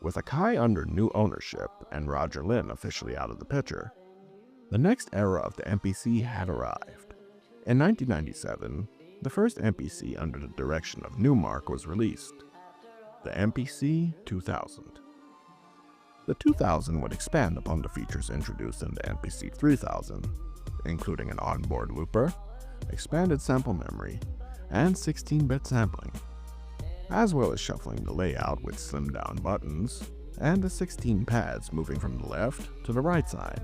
With Akai under new ownership and Roger Lynn officially out of the picture, the next era of the MPC had arrived. In 1997, the first MPC under the direction of Newmark was released, the Mpc 2000. The 2000 would expand upon the features introduced in the Mpc 3000, including an onboard looper, expanded sample memory, and 16-bit sampling, as well as shuffling the layout with slimmed-down buttons and the 16 pads moving from the left to the right side.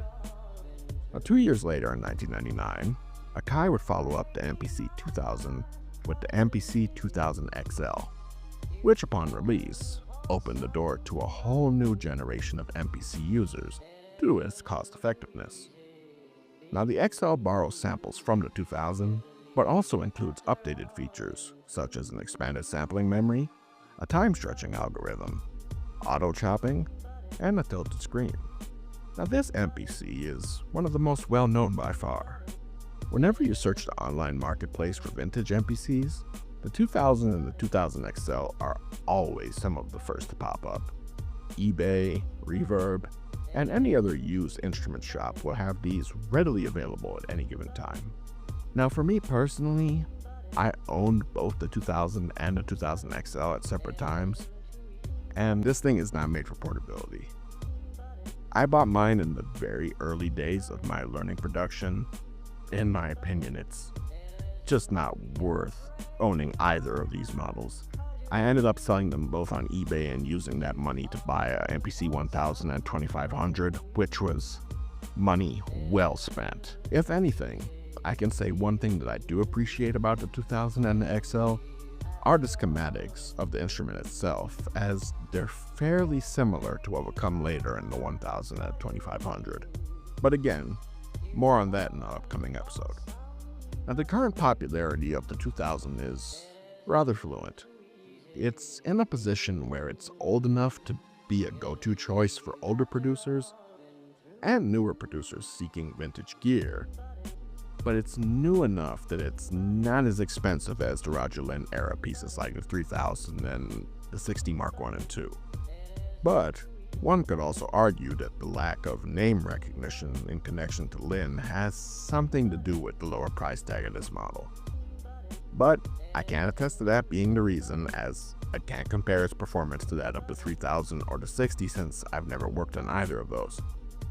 Now, 2 years later in 1999, Akai would follow up the Mpc 2000 with the Mpc 2000 XL, which upon release opened the door to a whole new generation of MPC users due to its cost effectiveness. Now, the XL borrows samples from the 2000, but also includes updated features such as an expanded sampling memory, a time stretching algorithm, auto chopping, and a tilted screen. Now, this MPC is one of the most well known by far. Whenever you search the online marketplace for vintage MPCs, the 2000 and the 2000 XL are always some of the first to pop up. eBay, Reverb, and any other used instrument shop will have these readily available at any given time. Now, for me personally, I owned both the 2000 and the 2000 XL at separate times, and this thing is not made for portability. I bought mine in the very early days of my learning production. In my opinion, it's just not worth owning either of these models. I ended up selling them both on eBay and using that money to buy a MPC 1000 and 2500, which was money well spent. If anything, I can say one thing that I do appreciate about the 2000 and the XL are the schematics of the instrument itself, as they're fairly similar to what would come later in the 1000 and 2500. But again, more on that in an upcoming episode. Now, the current popularity of the 2000 is rather fluent. It's in a position where it's old enough to be a go-to choice for older producers and newer producers seeking vintage gear, but it's new enough that it's not as expensive as the Roger Lynn era pieces like the 3000 and the 60 Mark I and II. But one could also argue that the lack of name recognition in connection to Lynn has something to do with the lower price tag of this model. But I can't attest to that being the reason, as I can't compare its performance to that of the 3000 or the 60 since I've never worked on either of those.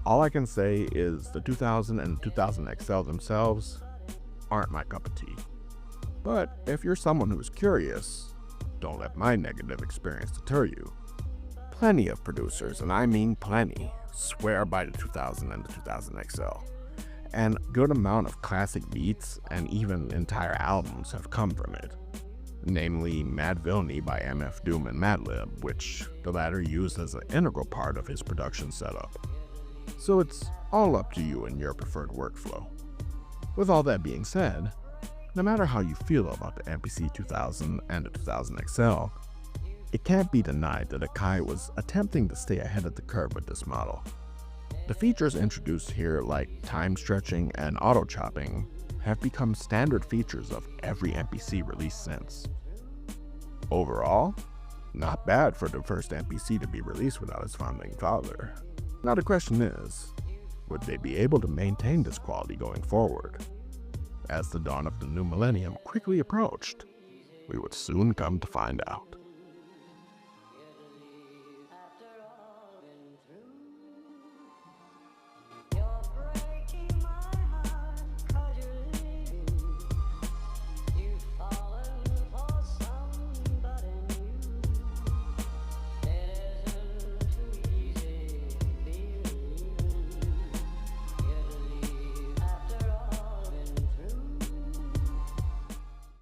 All I can say is the 2000 and the 2000 XL themselves aren't my cup of tea. But if you're someone who's curious, don't let my negative experience deter you. Plenty of producers, and I mean plenty, swear by the 2000 and the 2000 XL. And a good amount of classic beats and even entire albums have come from it. Namely Mad Villainy by MF Doom and Madlib, which the latter used as an integral part of his production setup. So it's all up to you and your preferred workflow. With all that being said, no matter how you feel about the Mpc 2000 and the 2000 XL, it can't be denied that Akai was attempting to stay ahead of the curve with this model. The features introduced here, like time stretching and auto chopping, have become standard features of every MPC release since. Overall, not bad for the first MPC to be released without its founding father. Now the question is, would they be able to maintain this quality going forward? As the dawn of the new millennium quickly approached, we would soon come to find out.